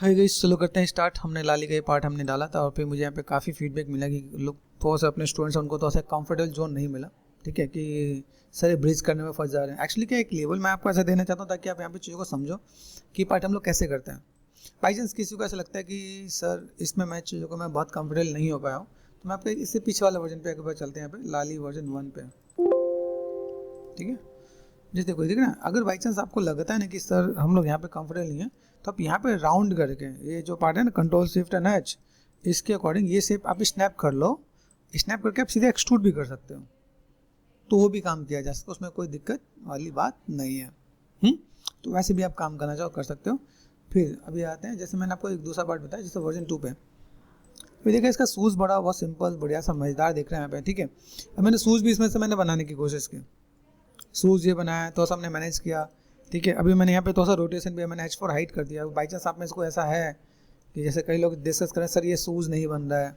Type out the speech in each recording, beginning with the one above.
Hi guys, चलो करते हैं स्टार्ट। हमने लाली का ये पार्ट हमने डाला था और फिर मुझे यहाँ पे काफ़ी फीडबैक मिला कि लोग थोड़ा सा अपने स्टूडेंट्स उनको तो ऐसा कंफर्टेबल जोन नहीं मिला। ठीक है कि सर ब्रिज करने में फंस जा रहे हैं। एक्चुअली क्या एक लेवल मैं आपको ऐसा देना चाहता हूँ ताकि आप यहाँ पे चीज़ों को समझो कि पार्ट हम लोग कैसे करते हैं। बाई चांस किसी को ऐसा लगता है कि सर इसमें मैं चीज़ों को मैं बहुत कंफर्टेबल नहीं हो पाया हूँ, तो मैं आपको इससे पीछे वाला वर्जन पे एक बार चलते हैं। यहाँ पे लाली वर्जन 1 पे, ठीक है। जैसे देखो ठीक है ना, अगर बाई चांस आपको लगता है ना कि सर हम लोग यहाँ पे कंफर्टेबल नहीं है, तो आप यहाँ पे राउंड करके ये जो पार्ट है ना कंट्रोल शिफ्ट एंड एच, इसके अकॉर्डिंग ये शेप आप स्नैप कर लो। स्नैप करके आप सीधे एक्सट्रूड भी कर सकते हो, तो वो भी काम किया जा सकता है, उसमें कोई दिक्कत वाली बात नहीं है। तो वैसे भी आप काम करना चाहो कर सकते हो। फिर अभी आते हैं, जैसे मैंने आपको एक दूसरा पार्ट बताया जैसे वर्जन 2 पे। फिर देखिए इसका शूज़ बड़ा बहुत सिंपल बढ़िया सा मज़ेदार दिख रहा है यहाँ पे। ठीक है, अब मैंने शूज़ भी इसमें से मैंने बनाने की कोशिश की। शूज़ ये बनाया तो हमने मैनेज किया। ठीक है, अभी मैंने यहाँ पे थोड़ा सा रोटेशन भी मैंने H4 हाइट कर दिया। बाई चांस आप में इसको ऐसा है कि जैसे कई लोग डिस्कस करें सर ये शूज़ नहीं बन रहा है,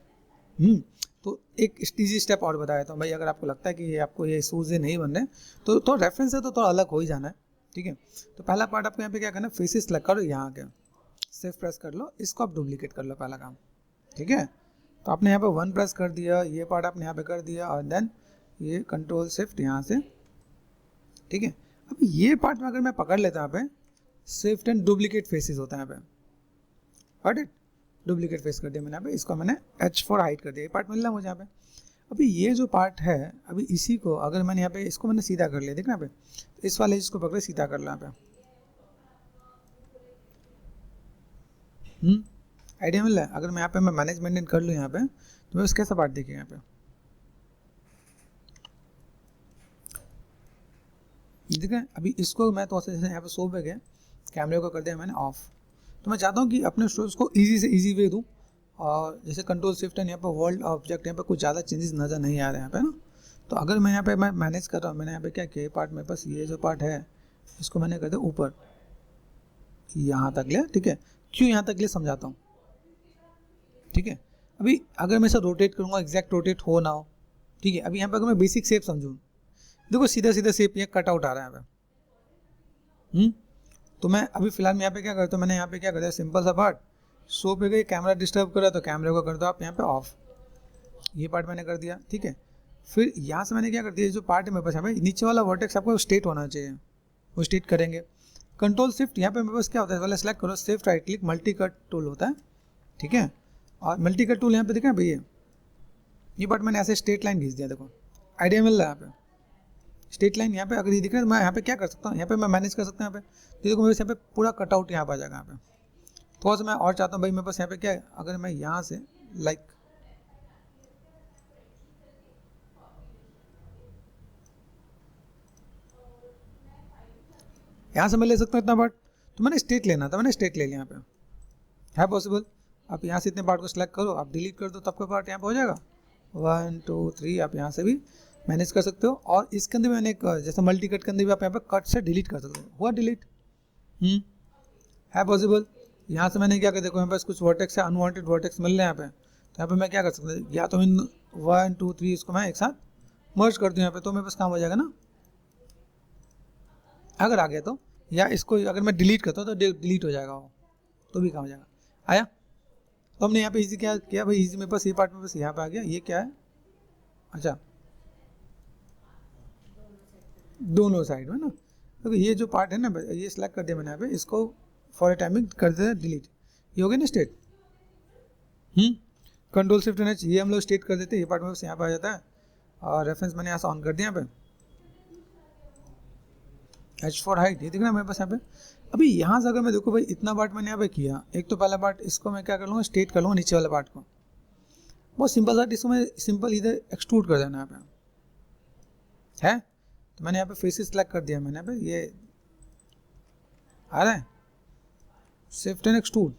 तो एक ईजी स्टेप और बताया था भाई, अगर आपको लगता है कि आपको ये शूज़ नहीं बन रहे तो थोड़ा रेफरेंस है तो थोड़ा अलग हो ही जाना है। ठीक है, तो पहला पार्ट आपको यहाँ पे क्या करना है, फेसेस सेलेक्ट करो, यहाँ के सिर्फ प्रेस कर लो, इसको आप डुप्लीकेट कर लो पहला काम। ठीक है, तो आपने यहाँ पे 1 प्रेस कर दिया, ये पार्ट आपने यहाँ पे कर दिया और देन ये कंट्रोल शिफ्ट यहाँ से। ठीक है, अब ये पार्ट में अगर मैं पकड़ लेता यहाँ पे शिफ्ट एंड डुप्लीकेट फेसेस होता है यहाँ पे। गॉट इट, डुप्लीकेट फेस कर दिया मैंने यहाँ पे, इसको मैंने H4 हाइट कर दिया। ये पार्ट मिल रहा है मुझे यहाँ पे। अभी ये जो पार्ट है, अभी इसी को अगर मैंने यहाँ पे इसको मैंने सीधा कर लिया, देखना यहाँ पे, तो इस वाले इसको पकड़े सीधा कर लो यहाँ पे। आइडिया मिल रहा है। अगर मैं यहाँ पे मैं मैनेजमेंट कर लूँ यहाँ पे, तो मैं कैसा पार्ट देखिए यहाँ पे। ठीक है, अभी इसको मैं तो जैसे यहाँ पे शो पे गया, कैमरे को कर दिया मैंने ऑफ। तो मैं चाहता हूँ कि अपने स्टूडेंट्स को इजी से इजी वे दूँ, और जैसे कंट्रोल शिफ्ट एंड यहाँ पे वर्ल्ड ऑब्जेक्ट यहाँ पे कुछ ज़्यादा चेंजेस नज़र नहीं आ रहे हैं यहाँ पे ना। तो अगर मैं यहाँ पे मैं मैनेज कर रहा हूँ, मैंने यहाँ पे क्या किया पार्ट में बस ये जो पार्ट है इसको मैंने कर दिया ऊपर यहाँ तक लिया। ठीक है, क्यों यहाँ तक लिया समझाता हूँ। ठीक है, अभी अगर मैं इसे रोटेट करूँगा एग्जैक्ट रोटेट हो ना हो। ठीक है, अभी यहाँ पे अगर मैं बेसिक शेप समझूँ, देखो सीधा सीधा शेप ये कट आउट आ रहा है यहाँ पे। तो मैं अभी फिलहाल मैं यहाँ पे क्या करता हूँ, मैंने यहाँ पे क्या कर दिया सिंपल सा पार्ट शो पे गई, कैमरा डिस्टर्ब कर रहा है तो कैमरे को कर दो आप यहाँ पे ऑफ। ये पार्ट मैंने कर दिया। ठीक है, फिर यहाँ से मैंने क्या कर दिया, जो पार्ट है मेरे पास यहाँ पे नीचे वाला वर्टेक्स आपको स्ट्रेट होना चाहिए, वो स्ट्रेट करेंगे। कंट्रोल शिफ्ट यहाँ पे मेरे पास क्या होता है, पहले सेलेक्ट करो, shift right click multi cut tool होता है। ठीक है, और मल्टी कट टूल यहाँ पे देखा भैया, ये पार्ट मैंने ऐसे स्ट्रेट लाइन खींच दिया। देखो आइडिया मिल रहा है यहाँ पे, स्ट्रेट लाइन यहाँ पे अगर ये दिख रहा है तो मैं यहाँ पे क्या कर सकता हूँ, यहाँ पे मैं मैनेज कर सकता हूँ। यहाँ पे तो देखो मेरे यहाँ पे पूरा कटआउट यहाँ पे आ जाएगा। यहाँ पे थोड़ा सा मैं और चाहता हूँ भाई, मेरे पास यहाँ पे क्या है, अगर मैं यहाँ से लाइक यहाँ से मैं ले सकता हूँ इतना पार्ट, तो मैंने स्ट्रेट लेना था, मैंने स्ट्रेट ले लिया। यहाँ पे है पॉसिबल, आप यहाँ से इतने पार्ट को सिलेक्ट करो, आप डिलीट कर दो, तब का पार्ट यहाँ पे हो जाएगा। 1 2 3 आप यहाँ से भी मैनेज कर सकते हो। और इसके अंदर मैंने एक जैसे मल्टी कट के अंदर भी आप यहाँ पे कट से डिलीट कर सकते हो। हुआ डिलीट, है पॉसिबल। यहाँ से मैंने क्या कर, देखो यहाँ पास कुछ वर्टेक्स है, अनवांटेड वर्टेक्स मिल रहे हैं यहाँ पे, तो यहाँ पे मैं क्या कर सकता हूँ, या तो इन 1 2 3 इसको मैं एक साथ मर्ज कर दूँ यहाँ पे, तो मेरे पास काम हो जाएगा ना अगर आ गया तो। या इसको अगर मैं डिलीट करता हूँ तो डिलीट हो जाएगा वो, तो भी काम हो जाएगा। आया, तो हमने यहाँ पे इजी क्या किया भाई, इजी मेरे पास ये पार्ट में बस यहाँ पे आ गया। ये क्या है, अच्छा दोनों साइड में ना, तो ये जो पार्ट है ना ये सिलेक्ट कर दिया मैंने यहाँ पे, इसको फॉर ए टाइमिंग कर दिया डिलीट। ये हो गया ना स्टेट। कंट्रोल शिफ्ट एच ये हम लोग स्टेट कर देते हैं, ये पार्ट में बस यहाँ पे आ जाता है। और रेफरेंस मैंने यहाँ से ऑन कर दिया यहाँ पे H4 हाइट, ये दिख रहा है मेरे पास यहाँ पे। अभी यहाँ से अगर मैं देखो भाई इतना पार्ट मैंने यहाँ पे किया, एक तो पहला पार्ट इसको मैं क्या कर लूँगा, स्ट्रेट कर लूँगा नीचे वाले पार्ट को, बहुत सिंपल सा। इसको मैं सिंपल इधर एक्सट्रूड कर देना यहाँ पे है। तो मैंने यहाँ पे फेसेस सेलेक्ट कर दिया, मैंने यहाँ पे ये आ रहा है शिफ्ट एंड एक्सट्रूड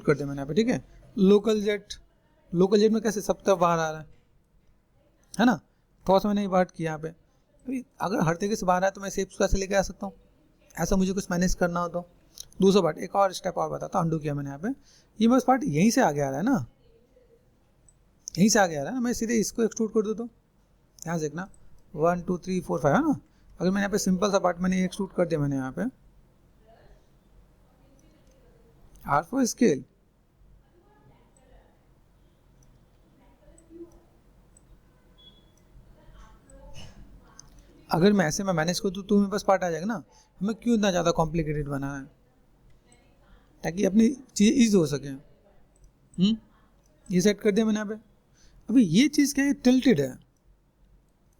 कर दिया मैंने यहाँ पे। ठीक है, लोकल जेट में कैसे सब तरफ बाहर आ रहा है ना, थोड़ा सा मैंने ये पार्ट किया यहाँ पे। अगर हर तरीके से बाहर आए तो मैं शेप्स कैसे लेके आ सकता हूँ, ऐसा मुझे कुछ मैनेज करना हो तो। दूसरा पार्ट एक और स्टेप और बताता हूँ, अंडू किया मैंने यहाँ पे, ये बस पार्ट यहीं से आगे आ रहा है ना, यहीं से आगे आ रहा है ना, मैं सीधे इसको एक्सट्रूड कर दूँ तो यहाँ से देखना 1 2 3 4 5 है ना। अगर मैंने यहाँ पे सिंपल सा पार्ट मैंने एक्सट्रूड कर दिया मैंने यहाँ पे, आर फॉर स्केल, अगर मैं ऐसे में मैनेज करूँ तो मेरे पास पार्ट आ जाएगा ना, हमें क्यों इतना ज़्यादा कॉम्प्लिकेटेड बनाना है, ताकि अपनी चीज़ ईज हो सके। ये सेट कर दिया मैंने यहाँ पे। अभी ये चीज़ क्या है, टिल्टेड है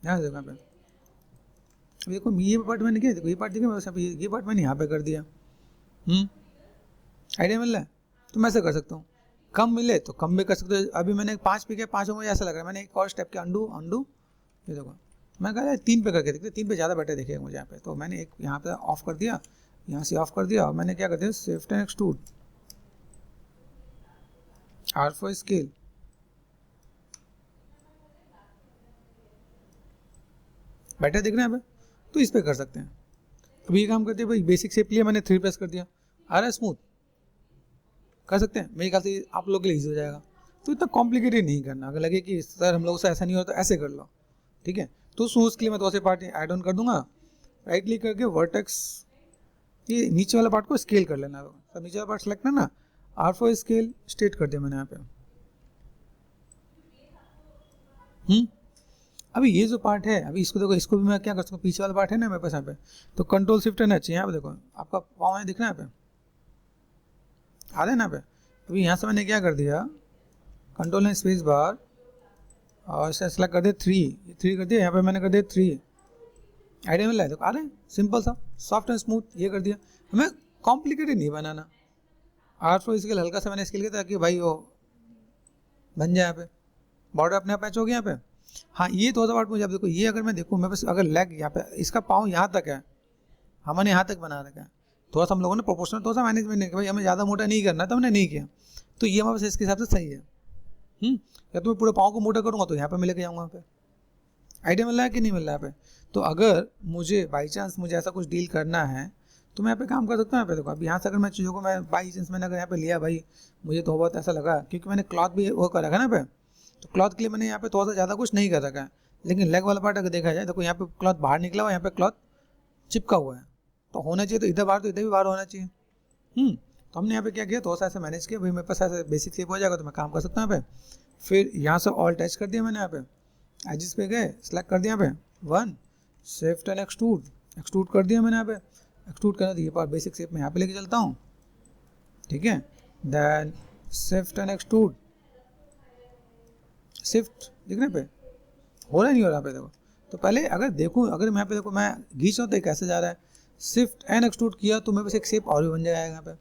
यहाँ जगह पे। अब देखो ये पार्ट मैंने किया, देखो ये पार्ट देखो बस, ये पार्ट मैंने यहाँ पे कर दिया। आइडिया मिल रहा है? तो मैं ऐसा कर सकता हूँ, कम मिले तो कम भी कर सकते हो। अभी मैंने 5 पे किया, 5 मुझे ऐसा लग रहा है, मैंने एक और स्टेप किया, अंडू, ये देखो मैं कह रहा है 3 पे करके देखते, 3 पे ज़्यादा बेटर दिखेगा मुझे यहाँ पे। तो मैंने एक यहाँ पे ऑफ कर दिया, यहाँ से ऑफ कर दिया, और मैंने क्या कर दिया, shift and extrude, R for scale, better दिख रहा है यहाँ पे। तो इस पे कर सकते हैं। अभी ये काम करते हैं भाई, बेसिक शेप लिया मैंने, 3 प्रेस कर दिया, आ रहा है स्मूथ, कर सकते हैं। मेरे ख्याल से आप लोग के लिए ईजी हो जाएगा। तो इतना कॉम्प्लिकेटेड नहीं करना। अगर लगे कि सर हम लोग से ऐसा नहीं हो तो ऐसे कर लो, ठीक है। तो उसके लिए मैं तो ऐसे पार्ट ऐड ऑन कर दूंगा, राइट क्लिक करके वर्टेक्स, ये नीचे वाला पार्ट को स्केल कर लेना। सब नीचे वाला पार्ट सेलेक्ट करना, आर फॉर स्केल स्ट्रेट कर दिया मैंने यहाँ पे। अभी ये जो पार्ट है, अभी इसको देखो, इसको भी मैं क्या कर सकता हूँ, पीछे वाला पार्ट है ना मेरे पास यहाँ पे, तो कंट्रोल शिफ्ट है ना, यहाँ पे देखो आपका पाँव दिख रहा है यहाँ पे, आ रहा है ना यहाँ पे। अभी यहाँ से मैंने क्या कर दिया, कंट्रोल एंड स्पेस बार, और इसे सेलेक्ट कर दिया 3 कर दिया, यहाँ पे मैंने कर दिया 3। आइडिया मिल रहा है? देखो आ रहे हैं, सिंपल सा, सॉफ्ट एंड स्मूथ, ये कर दिया। हमें कॉम्प्लिकेटेड नहीं बनाना। आर फॉर स्केल हल्का सा मैंने स्केल किया ताकि भाई वो बन जाए यहाँ पे, बॉर्डर अपने आप मैच हो गया यहाँ पे। हाँ ये थोड़ा सा पार्ट मुझे, अब देखो ये अगर मैं देखूँ, मैं बस अगर लेग यहाँ पे, इसका पाँव यहाँ तक है, हमने यहाँ तक बना रखा है, थोड़ा सा हम लोगों ने प्रोपोर्शनल थोड़ा सा मैनेजमेंट नहीं किया, भाई हमें ज़्यादा मोटा नहीं करना, तो हमने नहीं किया। तो ये हमारे पास इसके हिसाब से सही है। या तो मैं पूरे पाँव को मोटा करूँगा तो यहाँ पे मैं लेके जाऊँगा यहाँ पे। आइडिया मिल रहा है कि नहीं मिल रहा है यहाँ पे? तो अगर मुझे बाई चांस मुझे ऐसा कुछ डील करना है तो मैं यहाँ पे काम कर सकता हूँ। यहाँ पे देखो, अब यहाँ से अगर मैं चीज़ों को, मैं बाई चांस मैंने अगर यहाँ पे लिया, भाई मुझे तो बहुत ऐसा लगा, क्योंकि मैंने क्लॉथ भी वो कर रखा है ना पे, तो क्लॉथ के लिए मैंने यहाँ पे थोड़ा सा ज़्यादा कुछ नहीं कर रखा है। लेकिन लेग वाला पार्ट अगर देखा जाए, देखो यहाँ पे क्लॉथ बाहर निकला हुआ है, यहाँ पे क्लॉथ चिपका हुआ है, तो होना चाहिए तो इधर बाहर, तो इधर भी बाहर होना चाहिए। तो हमने यहाँ पे क्या किया, थोड़ा सा ऐसे मैनेज किया, भाई मेरे पास ऐसे बेसिक शेप हो जाएगा तो मैं काम कर सकता हूँ यहाँ पे। फिर यहाँ से ऑल टच कर दिया मैंने, यहाँ पे एजिस पे गए, सेलेक्ट कर दिया यहाँ पे 1, शिफ्ट एंड एक्सट्रूड कर दिया मैंने यहाँ पे। एक्सट्रूड करना, तो ये पार्ट बेसिक शेप में यहाँ पे लेके चलता हूँ, ठीक है। Then shift and extrude, shift दिखने पे हो रहा नहीं हो रहा पे देखो। तो पहले अगर देखूँ, अगर मैं यहाँ पे देखो, मैं घींच रहा हूँ तो कैसे जा रहा है, शिफ्ट एंड एक्सट्रूड किया तो मेरे पास एक शेप और भी बन जाएगा यहाँ पे।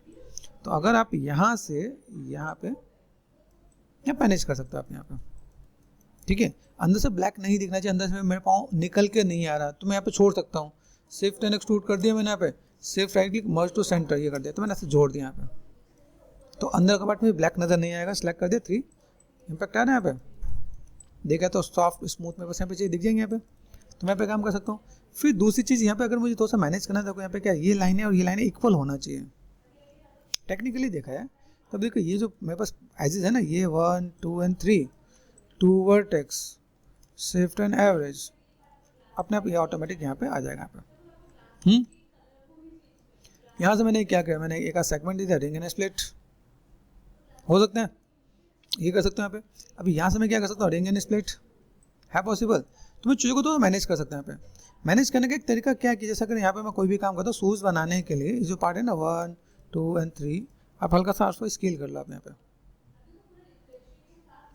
तो अगर आप यहाँ से यहाँ पे मैनेज कर सकते हो आप यहाँ पे, ठीक है। अंदर से ब्लैक नहीं दिखना चाहिए, अंदर से मेरे पाँव निकल के नहीं आ रहा, तो मैं यहाँ पे छोड़ सकता हूँ। शिफ्ट एंड एक्सट्रूड कर दिया मैंने यहाँ पे, shift right click merge to centre, ये कर दिया, तो मैंने ऐसे जोड़ दिया यहाँ पे। तो अंदर का पार्ट में ब्लैक नजर नहीं आएगा, सिलेक्ट कर दिया 3, इम्पैक्ट आ रहा है यहाँ पे, देखा तो सॉफ्ट स्मूथ में बस यहाँ पे चीज़ दिख जाएंगे यहाँ पे। तो मैं यहाँ पे काम कर सकता हूँ। फिर दूसरी चीज़ यहाँ पे, अगर मुझे थोड़ा सा मैनेज करना है, देखो यहाँ पे क्या, ये लाइनें और ये लाइनें इक्वल होना चाहिए, टेक्निकली देखा है। तब देखो ये जो मेरे पास एजेस है ना, ये 1, 2 and 3, 2 vertex, shift and average, अपने आप ये ऑटोमेटिक यहाँ पे आ जाएगा यहाँ पे। यहाँ से मैंने क्या किया, मैंने एक सेगमेंट दे दिया, रिंग एंड स्प्लिट हो सकते हैं, ये कर सकते हैं यहाँ पे। अभी यहाँ से मैं क्या कर सकता हूँ, रिंग एंड स्प्लिट है पॉसिबल, तो मैं चीज़ों को तो मैनेज कर सकता हूँ यहाँ पे। मैनेज करने का एक तरीका क्या है कि जैसे अगर यहाँ पे मैं कोई भी काम करता हूँ, शूज़ बनाने के लिए जो पार्ट है ना 1, 2 एंड 3, आप हल्का सा उसको स्केल कर लो आप यहाँ पे।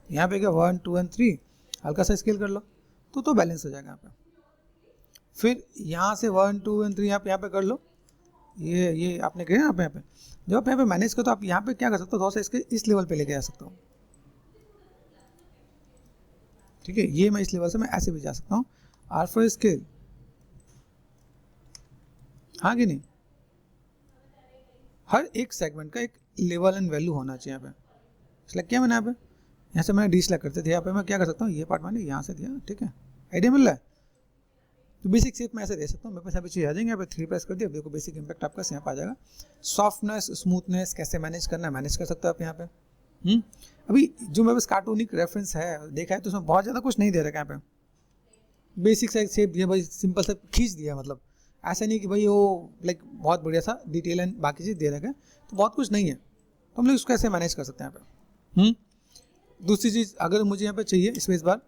यहाँ पे क्या 1, 2 एंड 3 हल्का सा स्केल कर लो, तो बैलेंस हो जाएगा यहाँ पे। फिर यहाँ से 1, 2 एंड 3 आप यहाँ पे कर लो, ये आपने किया ना आप यहाँ पे। जब आप यहाँ पे मैनेज करो तो आप यहाँ पे क्या कर सकते हो, थोड़ा सा इसके इस लेवल पे लेके जा सकता हूँ, ठीक है। ये मैं इस लेवल से मैं ऐसे भी जा सकता हूँ, आर फॉर स्केल, हाँ कि नहीं। हर एक सेगमेंट का एक लेवल एंड वैल्यू होना चाहिए यहाँ पे। सिलेक्ट किया मैंने यहाँ से मैंने डी सेलेक्ट करते थे, यहाँ पे मैं क्या कर सकता हूँ, ये पार्ट मैंने यहाँ से दिया, ठीक है। आइडिया मिल रहा है? तो बेसिक शेप में ऐसे दे सकता हूँ, मेरे पास यहाँ पे चीज़ आ जाएंगे, यहाँ पे 3 प्रेस कर दिया, देखो बेसिक इंपैक्ट आपका यहाँ पे आ जाएगा। सॉफ्टनेस, स्मूथनेस कैसे मैनेज करना है, मैनेज कर सकते हो आप यहाँ पे। अभी जो मेरे पास कार्टूनिक रेफरेंस है देखा है, तो उसमें बहुत ज़्यादा कुछ नहीं दे रखा है यहाँ पे। बेसिक सा शेप दिया भाई, सिंपल सा खींच दिया, मतलब ऐसा नहीं कि भाई वो लाइक बहुत बढ़िया सा डिटेल एंड बाकी चीज़ दे रखा है, तो बहुत कुछ नहीं है। तो हम लोग इसको ऐसे मैनेज कर सकते हैं यहाँ पे। दूसरी चीज़, अगर मुझे यहाँ पे चाहिए स्पेस बार,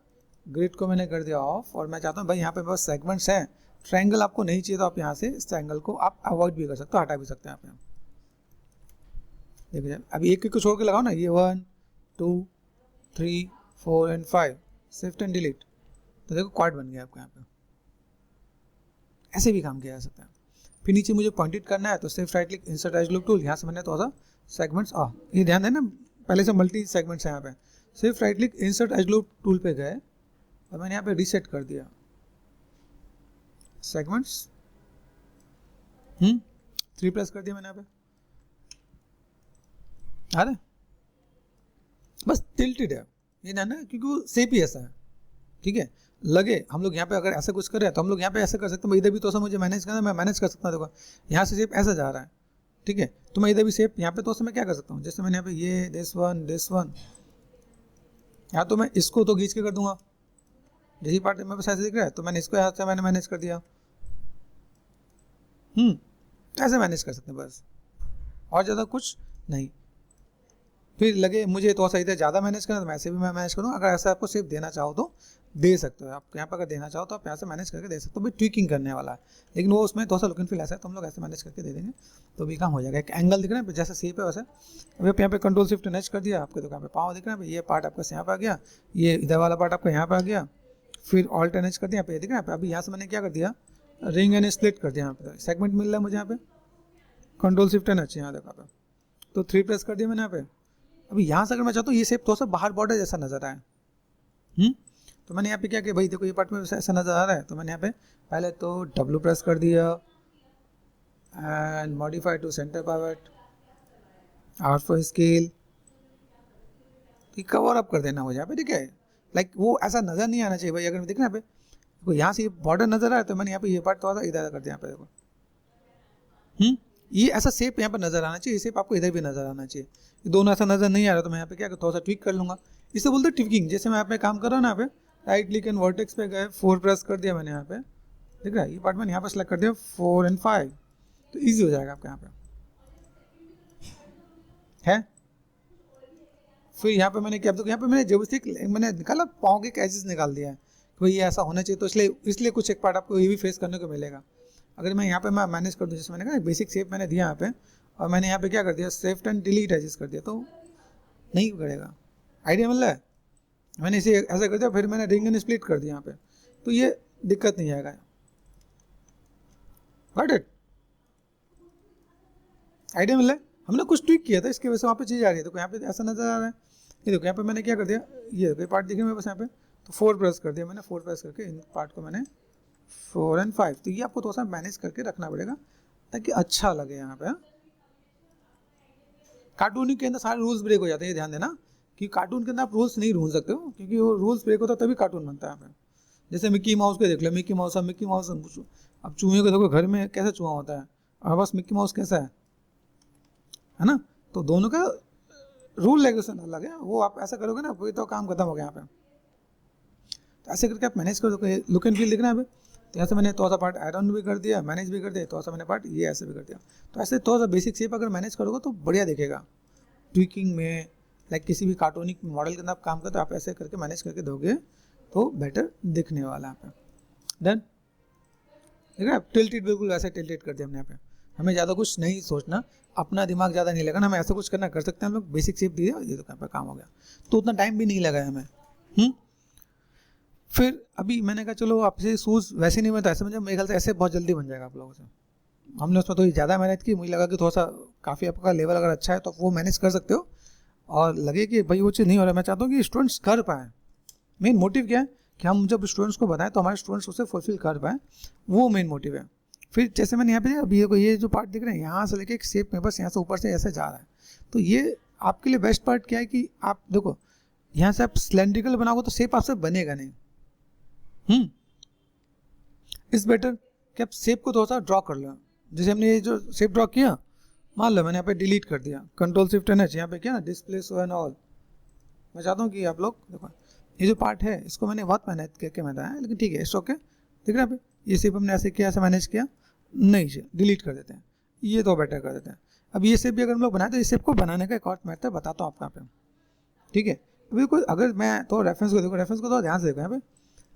ग्रिड को मैंने कर दिया ऑफ, और मैं चाहता हूँ भाई यहाँ पे बस सेगमेंट्स हैं, ट्रायंगल आपको नहीं चाहिए तो आप यहाँ से इस ट्रायंगल को आप अवॉइड भी कर सकते हो, हटा भी सकते हैं आप यहाँ। देखिए अभी एक को छोड़ के लगाओ ना, ये 1 2 3 4 एंड 5, शिफ्ट एंड डिलीट, तो देखो क्वाड बन गया आपका यहाँ पे। ऐसे भी काम किया जा सकता है। फिर नीचे मुझे पॉइंटेड करना है तो सिर्फ right click, insert as loop tool, यहाँ से मैंने थोड़ा सा सेगमेंट्स, ये ध्यान देना पहले से मल्टी सेगमेंट्स हैं यहाँ पे, सिर्फ right click insert as loop tool पे गए और मैंने यहाँ पे रीसेट कर दिया सेगमेंट्स, 3 प्लस कर दिया मैंने यहाँ पे, आ रहा है, बस टिल्टेड है ये ध्यान है, क्योंकि वो शेप ही ऐसा है, ठीक है। लगे हम लोग यहाँ पे अगर ऐसा कुछ करें तो हम लोग यहाँ पे ऐसा कर सकते हैं, इधर भी तो मुझे मैनेज करना है, मैं मैनेज कर सकता हूँ। देखो यहाँ से शेप ऐसा जा रहा है, ठीक है, तो मैं इधर भी शेप यहाँ पे तो मैं क्या कर सकता हूँ, जैसे मैंने यहाँ पे ये दिस वन, यहाँ तो मैं इसको तो खींच के कर दूंगा, जैसी पार्ट मेरे पास ऐसे दिख रहा है तो मैंने इसको यहाँ से मैंने मैनेज कर दिया, ऐसे मैनेज कर सकते हैं बस, और ज़्यादा कुछ नहीं। फिर लगे मुझे थोड़ा सा इधर ज़्यादा मैनेज करना तो मैं ऐसे भी मैं मैनेज करूँ, अगर ऐसा आपको सिर्फ देना चाहो तो दे सकते हो आप, यहाँ पर अगर देना चाहो तो आप यहाँ से मैनेज करके दे सकते हो, भाई ट्विकिंग करने वाला है, लेकिन वो उसमें थोड़ा सा लुक एंड फील ऐसा है तो हम लोग ऐसे मैनेज करके दे देंगे तो भी काम हो जाएगा। एक एंगल दिख रहा है जैसे शेप है वैसे, अभी आप यहाँ पे कंट्रोल शिफ्ट नेच कर दिया, आपके दुकान पे पाँव दिख रहा है, ये पार्ट आपका यहाँ पर आ गया, ये इधर वाला पार्ट आपका यहाँ पर आ गया, फिर ऑल्ट नेच कर दिया, यहाँ पे दिख रहा है। अभी यहाँ से मैंने क्या कर दिया, रिंग एंड स्प्लिट कर दिया, यहाँ पे सेगमेंट मिल रहा है मुझे यहाँ पे, कंट्रोल शिफ्ट नेच यहाँ देखा पे, तो 3 प्रेस कर दिया मैंने यहाँ पे। अभी यहाँ से अगर मैं चाहता हूँ ये शेप थोड़ा सा बाहर बॉर्डर जैसा नजर आए, तो मैंने यहाँ पे क्या किया, भाई देखो ये पार्ट में ऐसा नजर आ रहा है, तो मैंने यहाँ पे पहले तो W प्रेस कर दिया and modify to centre pivot, R for scale, cover up कर देना मुझे यहाँ पे, ठीक है। लाइक वो ऐसा नजर नहीं आना चाहिए भाई, अगर दिख रहा है देखो यहाँ से ये बॉर्डर नजर आ रहा है तो मैंने यहाँ पे ये पार्ट थोड़ा सा इधर कर दिया यहाँ पे देखो, ये ऐसा शेप यहाँ पर नजर आना चाहिए, शेप आपको इधर भी नजर आना चाहिए, ये दोनों ऐसा नजर नहीं आ रहा तो मैं यहाँ पे क्या थोड़ा सा ट्विक कर लूँगा, इसे बोलते हैं ट्विकिंग। जैसे मैं यहाँ पे काम कर रहा हूँ ना, यहाँ पे राइट क्लिक एंड वर्टेक्स पे गए, 4 प्रेस कर दिया मैंने यहाँ पे, दिख रहा है ये पार्ट मैंने यहाँ पे सेलेक्ट कर दिया 4 एंड 5, तो ईजी हो जाएगा आपका यहाँ पे है। फिर यहाँ पे मैंने क्या, तो यहाँ पे मैंने जबरदस्ती मैंने निकाला, पाँव के कैचेस निकाल दिया है कि भाई ये ऐसा होना चाहिए, तो इसलिए कुछ एक पार्ट आपको ये भी फेस करने को मिलेगा। अगर मैं यहाँ पे मैं मैनेज कर दूँ, जैसे मैंने कहा बेसिक शेप मैंने दिया यहाँ पे, और मैंने यहाँ पे क्या कर दिया, शिफ्ट एंड डिलीट एजेस कर दिया, तो नहीं करेगा, आइडिया मिल रहा है। मैंने इसे ऐसा कर दिया, फिर मैंने रिंग एंड स्प्लिट कर दिया यहाँ पे, तो ये दिक्कत नहीं आएगा, गॉट इट, आइडिया मिल रहा है। हमने कुछ ट्विक किया था, इसकी वजह से वहाँ पे चीज़ आ रही है, तो यहाँ पे ऐसा नजर आ रहा है, ये देखो यहाँ पे मैंने क्या कर दिया, ये पार्ट दिखे मेरे पास यहाँ पे, तो 4 प्रेस कर दिया मैंने, 4 प्रेस करके इन पार्ट को मैंने 4 एंड 5, तो ये आपको थोड़ा सा मैनेज करके रखना पड़ेगा ताकि अच्छा लगे यहाँ पे। कार्टून के अंदर सारे रूल्स ब्रेक हो जाते हैं, ये ध्यान देना कि कार्टून के अंदर आप रूल्स नहीं ढूंढ सकते हो, क्योंकि वो रूल्स ब्रेक होता है तभी कार्टून बनता है यहाँ पे। जैसे मिक्की माउस को देख लो, मिक्की माउस अब चूहे को देखो घर में कैसा चूहा होता है, और बस मिक्की माउस कैसा है ना, तो दोनों का रूल रेगुलेशन अलग है, वो आप ऐसा करोगे ना वही तो काम खत्म हो गया यहाँ पे। तो ऐसे करके आप मैनेज कर दोगे, लुक एंड फील दिखना है, तो यहाँ से मैंने थोड़ा सा पार्ट ऐड ऑन भी कर दिया, मैनेज भी कर दिया, थोड़ा सा मैंने पार्ट ये ऐसे भी कर दिया, तो ऐसे थोड़ा सा बेसिक शेप अगर मैनेज करोगे तो बढ़िया दिखेगा। ट्विकिंग में लाइक किसी भी कार्टूनिक मॉडल के अंदर आप काम करते हो, आप ऐसे करके मैनेज करके दोगे तो बेटर दिखने वाला है यहाँ पे। डन, ठीक है, टिल्टेड बिल्कुल वैसे टिल्टेड कर दिया हमने यहाँ पे, हमें ज़्यादा कुछ नहीं सोचना, अपना दिमाग ज़्यादा नहीं लगाना, हमें ऐसा कुछ करना कर सकते हैं हम लोग, बेसिक शेप दिए ये तो यहाँ पे काम हो गया, तो उतना टाइम भी नहीं लगा हमें। फिर अभी मैंने कहा चलो आपसे शूज़ वैसे नहीं बनता, ऐसे मेरे ख्याल से ऐसे बहुत जल्दी बन जाएगा आप लोगों से। हमने उसमें थोड़ी ज़्यादा मेहनत की, मुझे लगा कि थोड़ा सा काफ़ी आपका लेवल अगर अच्छा है तो वो मैनेज कर सकते हो, और लगे कि भाई वो चीज़ नहीं हो रहा है, मैं चाहता हूँ कि स्टूडेंट्स कर पाएँ। मेन मोटिव क्या है कि हम जब स्टूडेंट्स को बताएं तो हमारे स्टूडेंट्स उसे फुलफिल कर पाएँ, वो मेन मोटिव है। फिर जैसे मैंने यहाँ पे अभी ये जो पार्ट दिख रहे हैं, यहाँ से लेके एक शेप में बस यहाँ से ऊपर से ऐसे जा रहा है, तो ये आपके लिए बेस्ट पार्ट क्या है कि आप देखो यहाँ से आप सिलेंड्रिकल बनाओगे तो शेप आपसे बनेगा नहीं। इट्स बेटर कि आप शेप को थोड़ा सा ड्रॉ कर लो। जैसे हमने ये जो शेप ड्रॉ किया, मान लो मैंने यहाँ पे डिलीट कर दिया, कंट्रोल शिफ्ट एन एच, यहाँ पे क्या ना डिस्प्ले शो एंड ऑल। मैं चाहता हूँ कि आप लोग देखो ये जो पार्ट है इसको मैंने बहुत मेहनत करके बताया, लेकिन ठीक है इट्स ओके। दिख रहा है ये शेप हमने ऐसे किया, ऐसे मैनेज किया, नहीं डिलीट कर देते हैं, ये तो बेटर कर देते हैं। अब ये शेप भी अगर हम लोग बनाए तो इस शेप को बनाने का एक और मेथड बताता हूँ आपको यहाँ पे, ठीक है। अभी कोई अगर मैं तो रेफरेंस को देखो, रेफरेंस को तो ध्यान से देखो यहाँ पे,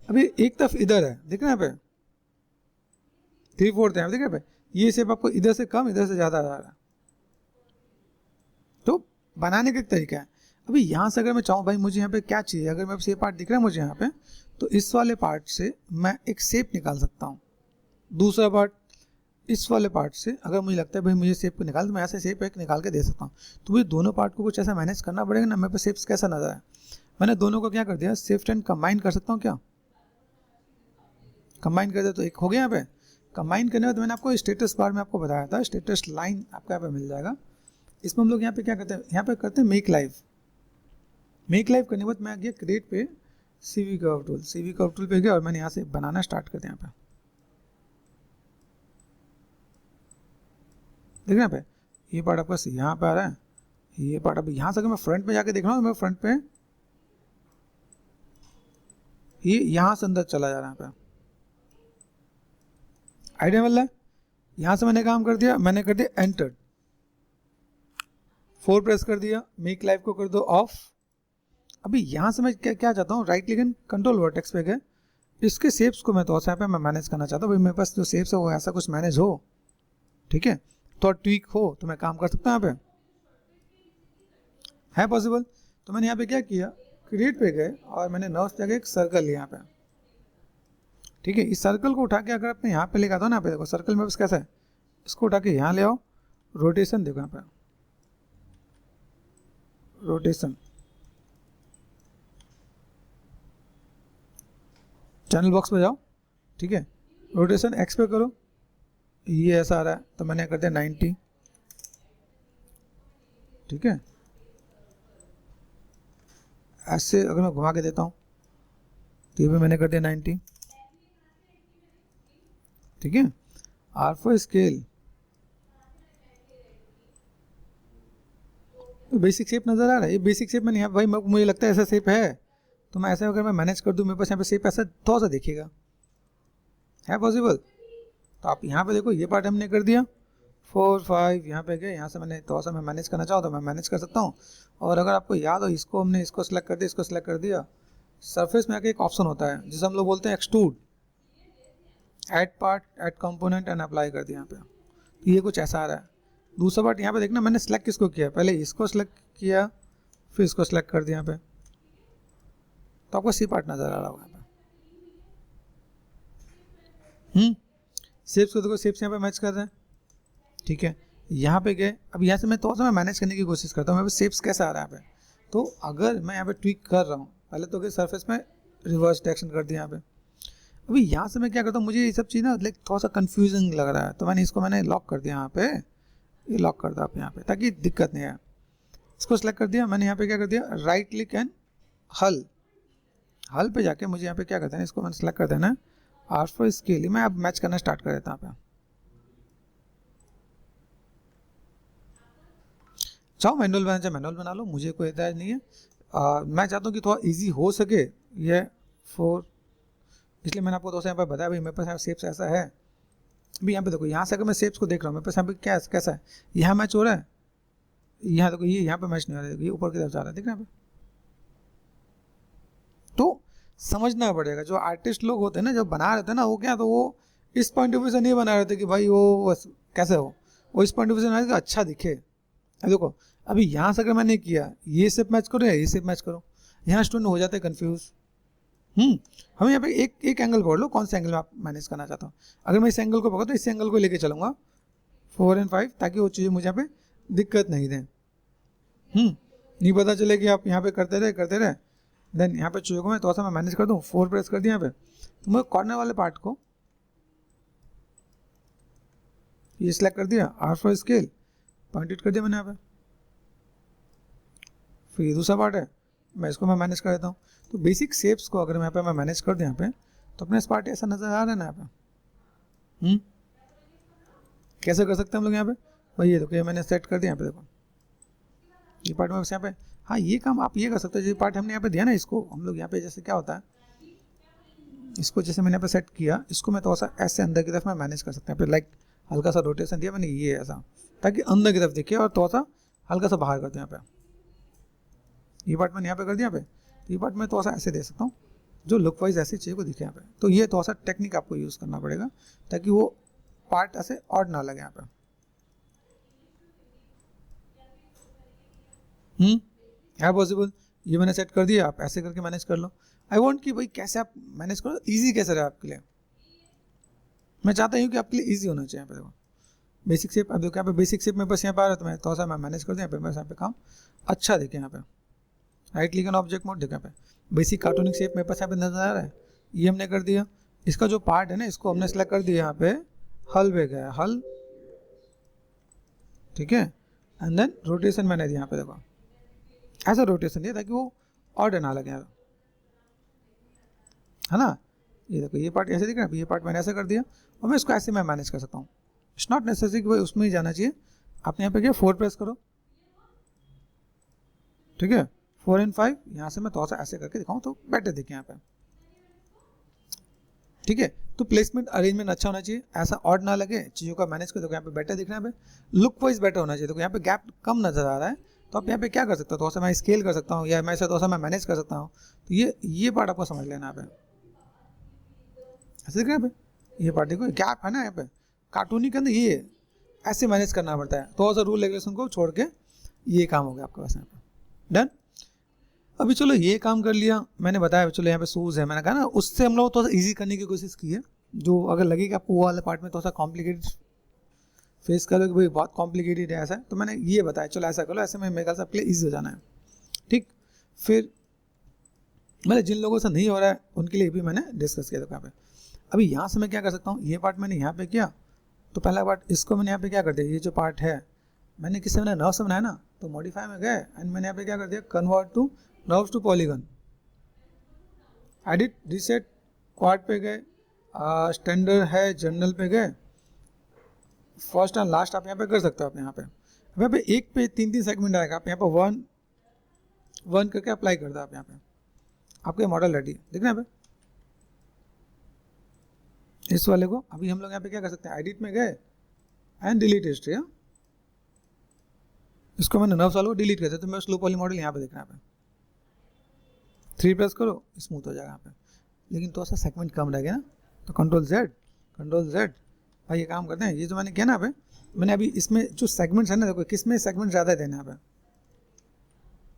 अभी एक तरफ इधर है, देख रहे हैं यहाँ पे 3/4 है, देख रहे हैं ये शेप आपको इधर से कम इधर से ज़्यादा आ रहा है, तो बनाने का एक तरीका है। अभी यहाँ से अगर मैं चाहूँ भाई मुझे यहाँ पे क्या चाहिए, अगर मैं ये पार्ट दिख रहा है मुझे यहाँ पे, तो इस वाले पार्ट से मैं एक शेप निकाल सकता हूँ। दूसरा पार्ट इस वाले पार्ट से अगर मुझे लगता है भाई मुझे शेप को निकाल, तो मैं ऐसे शेप एक निकाल के दे सकता हूँ। तो मुझे दोनों पार्ट को कुछ ऐसा मैनेज करना पड़ेगा ना, मेरे पे शेप्स कैसा नजर आए। मैंने दोनों को क्या कर दिया, शिफ्ट एंड कंबाइन कर सकता हूँ क्या, कंबाइन कर दिया तो एक हो गया यहाँ पे। कंबाइन करने के बाद मैंने आपको स्टेटस बार में आपको बताया था, स्टेटस लाइन आपको यहाँ पे मिल जाएगा। इसमें हम लोग यहाँ पे क्या करते हैं, यहाँ पे करते हैं मेक लाइव। मेक लाइव करने के बाद मैं आ गया क्रिएट पे, CV curve tool, CV curve tool पे गया और मैंने यहाँ से बनाना स्टार्ट कर दिया। यहाँ पे देख रहे हैं, पे ये पार्ट आपका यहाँ पे आ रहा है, ये पार्ट अब यहाँ से अगर मैं फ्रंट पे जाके देख रहा हूँ, मैं फ्रंट पे ये यहाँ से अंदर चला जा रहा है। यहाँ पे आइडिया मिल रहा है। यहाँ से मैंने काम कर दिया, मैंने कर दिया एंटर, 4 प्रेस कर दिया, मेक लाइव को कर दो ऑफ। अभी यहाँ से मैं क्या चाहता हूँ, right click and control vertex पे गए, इसके शेप्स को मैं तो यहाँ पे मैं मैनेज करना चाहता हूँ। भाई मेरे पास जो शेप्स है वो ऐसा कुछ मैनेज हो, ठीक है, तो ट्वीक हो तो मैं काम कर सकता हूँ। यहाँ पे है पॉसिबल। तो मैंने यहाँ पे क्या किया, क्रिएट पे गए और मैंने नर्व जगह एक सर्कल लिया यहाँ पे, ठीक है। इस सर्कल को उठा के अगर आपने यहाँ पे लेकर आता हो ना, यहाँ पे देखो सर्कल में बस कैसा है, इसको उठा के यहाँ ले आओ, रोटेशन देखो यहाँ पे, रोटेशन चैनल बॉक्स पे जाओ, ठीक है, रोटेशन एक्स पे करो, ये ऐसा आ रहा है तो मैंने कर दिया 90, ठीक है। ऐसे अगर मैं घुमा के देता हूँ तो ये भी मैंने कर दिया 90, ठीक है। R4 स्केल, तो बेसिक शेप नजर आ रहा है, ये बेसिक शेप में नहीं है भाई, मुझे लगता है ऐसा शेप है तो मैं ऐसा अगर मैं मैनेज कर दूं, मेरे पास यहाँ पे शेप ऐसा थोड़ा सा दिखेगा, है पॉसिबल। तो आप यहाँ पे देखो ये पार्ट हमने कर दिया, 4 5 यहाँ पे गए, यहाँ से मैंने थोड़ा सा मैं मैनेज करना चाहूँ तो मैं मैनेज कर सकता हूँ। और अगर आपको याद हो, इसको हमने इसको सिलेक्ट कर दिया, इसको सिलेक्ट कर दिया, सरफेस में आके एक ऑप्शन होता है जिसे हम लोग बोलते हैं extrude, add part, add component and apply कर दिया यहाँ पे, तो ये कुछ ऐसा आ रहा है। दूसरा पार्ट यहाँ पे देखना, मैंने सिलेक्ट किसको किया, पहले इसको सिलेक्ट किया फिर इसको सिलेक्ट कर दिया यहाँ पे, तो आपको सी पार्ट नजर आ रहा होगा यहाँ पे। शेप्स को देखो, शेप्स यहाँ पे मैच कर रहे हैं, ठीक है। यहाँ पे गए, अब यहाँ से मैं थोड़ा सा मैं मैनेज करने की कोशिश करता हूँ, मेरे पास शेप्स कैसा आ रहा है यहाँ पे। तो अगर मैं यहाँ पे ट्विक कर रहा हूँ, पहले तो सरफेस में रिवर्स डायरेक्शन कर दिया यहाँ पे। अभी यहाँ से मैं क्या करता हूँ, मुझे ये सब चीज़ ना लाइक थोड़ा सा कन्फ्यूजिंग लग रहा है, तो मैंने इसको मैंने लॉक कर दिया यहाँ पे, ये लॉक कर दो आप यहाँ पे ताकि दिक्कत नहीं आए। इसको सिलेक्ट कर दिया मैंने, यहाँ पे क्या कर दिया, राइट क्लिक एंड हल, हल पे जाके मुझे यहाँ पे क्या करते हैं, इसको मैंने सेलेक्ट कर देना है, R4 स्केल मैं अब मैच करना स्टार्ट कर देता हूँ। चाहो मैनुअल बनाना, चाहे मैनुअल बना लो, मुझे कोई एतराज नहीं है। मैं चाहता हूँ कि थोड़ा इजी हो सके ये 4, इसलिए मैंने आपको दोस्तों यहाँ पे बताया भाई मेरे पास शेप्स ऐसा है। अभी यहाँ पे देखो, यहाँ से अगर मैं शेप्स को देख रहा हूँ, मेरे पास यहाँ पे क्या कैसा है, यहाँ मैच हो रहा है, यहाँ देखो ये यहाँ पे मैच नहीं हो रहा है, ये ऊपर की तरफ जा रहा है, देख रहे हैं यहाँ पे। तो समझना पड़ेगा, जो आर्टिस्ट लोग होते हैं ना, जो बना रहे थे ना, वो क्या, तो वो इस पॉइंट ऑफ व्यू से नहीं बना रहे थे कि भाई वो कैसे हो, वो इस पॉइंट ऑफ व्यू से बना रहे थे अच्छा दिखे। देखो अभी यहाँ से अगर मैंने किया, ये शेप मैच करो या ये शेप मैच करो, यहाँ स्टूडेंट हो जाते हैं कन्फ्यूज। हमें यहाँ पे एक एंगल पकड़ लो, कौन सा एंगल में आप मैनेज करना चाहता हूँ। अगर मैं इस एंगल को पकड़ा तो इस एंगल को लेके चलूँगा 4 और 5, ताकि वो चीज़ें मुझे यहाँ पे दिक्कत नहीं दें। नहीं पता चले कि आप यहाँ पे करते रहे, देन यहाँ पे चीज़ों को मैं थोड़ा सा मैं मैनेज कर दूँ, 4 प्रेस कर दिया यहाँ पे, तो मैं कॉर्नर वाले पार्ट को ये सिलेक्ट कर दिया, R4 स्केल पॉइंटेड कर दिया मैंने यहाँ पे। फिर ये दूसरा पार्ट है, मैं इसको मैं मैनेज कर देता हूँ। तो बेसिक शेप्स को अगर मैं यहाँ पे मैं मैनेज कर दूँ यहाँ पे, तो अपने इस पार्ट ऐसा नजर आ रहा है ना यहाँ पे। कैसे कर सकते हैं हम लोग यहाँ पे, भाई ये देखो ये मैंने सेट कर दिया यहाँ पे, देखो ये पार्ट में बस यहाँ पे। हाँ ये काम आप ये कर सकते हो, जो पार्ट हमने यहाँ पे दिया ना, इसको हम लोग यहाँ पे जैसे क्या होता है, इसको जैसे मैंने यहाँ पे सेट किया, इसको मैं थोड़ा सा ऐसे अंदर की तरफ मैं मैनेज कर सकता हूँ यहाँ पे, लाइक हल्का सा रोटेशन दिया मैंने ये ऐसा, ताकि अंदर की तरफ दिखे, और थोड़ा सा हल्का सा बाहर करते हैं यहाँ पे। ये पार्ट मैंने यहाँ पे कर दिया यहाँ पे, ये पार्ट मैं थोड़ा सा ऐसे दे सकता हूँ जो लुक वाइज ऐसी चीज़ को दिखे यहाँ पे। तो ये थोड़ा सा टेक्निक आपको यूज़ करना पड़ेगा ताकि वो पार्ट ऐसे ऑड ना लगे यहाँ पे। है पॉसिबल? ये मैंने सेट कर दिया, आप ऐसे करके मैनेज कर लो। आई वांट कि भाई कैसे आप मैनेज करो, इजी कैसे रहे आपके लिए। मैं चाहता हूँ कि आपके लिए इजी होना चाहिए। यहाँ पे देखो बेसिक शेप, अब देखो यहाँ पे बेसिक शेप में बस यहाँ पे आ रहा है, तो मैं थोड़ा सा मैं मैनेज कर दूँ यहाँ पे, बस यहाँ पे काम अच्छा दिखे। यहाँ पे right click and object mode, देखो यहाँ पे बेसिक कार्टूनिक शेप मेरे पास यहाँ पे नजर आ रहा है, ये हमने कर दिया। इसका जो पार्ट है ना, इसको हमने सेलेक्ट कर दिया यहाँ पे हल पे गया, हल, ठीक है। एंड देन रोटेशन मैंने दिया यहाँ पे, देखो ऐसा रोटेशन दिया ताकि वो ऑर्डर ना लगे, है ना। ये देखो ये पार्ट ऐसे दिख रहा है, ये पार्ट मैंने ऐसे कर दिया, और मैं इसको ऐसे मैं मैनेज कर सकता हूँ। इट्स नॉट नेसेसरी कि भाई उसमें ही जाना चाहिए। आपने यहाँ पे क्या 4 प्रेस करो, ठीक है, 4 and 5, यहाँ से मैं थोड़ा सा ऐसे करके दिखाऊँ तो बेटर दिखे यहाँ पे, ठीक है। तो प्लेसमेंट अरेंजमेंट अच्छा होना चाहिए, ऐसा ऑड ना लगे, चीज़ों का मैनेज कर। देखो यहाँ पे बेटर दिख रहा है, लुक वाइज बेटर होना चाहिए। देखो यहाँ पे गैप कम नजर आ रहा है, तो आप यहाँ पे क्या कर सकते हो, थोड़ा सा मैं स्केल कर सकता हूँ, या मैं ऐसा थोड़ा सा मैं मैनेज कर सकता हूँ। तो ये पार्ट आपको समझ लेना यहाँ पे, ऐसे दिख रहा है यहाँ पे, ये पार्ट देखो गैप है ना यहाँ पे, कार्टूनी के अंदर ये ऐसे मैनेज करना पड़ता है। थोड़ा सा रूल रेगुलेशन को छोड़ के ये काम हो गया आपके पास यहाँ पे, डन। अभी चलो ये काम कर लिया मैंने बताया। चलो यहाँ पे शूज़ है, मैंने कहा ना, उससे हम लोग थोड़ा सा ईजी करने की कोशिश की है। जो अगर लगे कि आपको वो वाले पार्ट में थोड़ा सा कॉम्प्लिकेटेड फेस करो कि भाई बहुत कॉम्प्लिकेटेड है ऐसा, तो मैंने ये बताया चलो ऐसा करो, ऐसे में मेरे ख्याल से आपके लिए ईजी हो जाना है, ठीक। फिर मतलब जिन लोगों से नहीं हो रहा है उनके लिए भी मैंने डिस्कस किया था यहाँ पे। अभी यहाँ से मैं क्या कर सकता हूँ, ये पार्ट मैंने यहाँ पे किया, तो पहला पार्ट इसको मैंने यहाँ पे क्या कर दिया, ये जो पार्ट है मैंने किससे मैंने नर्व से बनाया ना, तो मॉडिफाई में गए एंड मैंने यहाँ पे क्या कर दिया, convert to nurbs to polygon, edit reset quad पे गए, स्टैंडर्ड है जनरल पे गए, फर्स्ट एंड लास्ट आप यहाँ पे कर सकते हो। आप यहाँ पे एक पे 3 सेगमेंट आएगा, आप यहाँ पे वन करके अप्लाई कर दो। आप यहाँ पे आपके मॉडल रेडी देख रहे हैं यहाँ पे। इस वाले को अभी हम लोग यहाँ पे क्या कर सकते हैं, एडिट में गए एंड डिलीट हिस्ट्री, इसको मैंने नर्व्स वालों को डिलीट कर दिया, तो मैं स्लो पॉली मॉडल यहाँ पे देख रहा है। 3 प्रेस करो, स्मूथ हो जाएगा यहाँ पे, लेकिन थोड़ा सा सेगमेंट कम रह गया ना, तो कंट्रोल जेड भाई ये काम करते हैं। ये जो मैंने किया ना यहाँ पे, मैंने अभी इसमें जो सेगमेंट्स है ना, देखो किस में सेगमेंट ज़्यादा देना है यहाँ पे,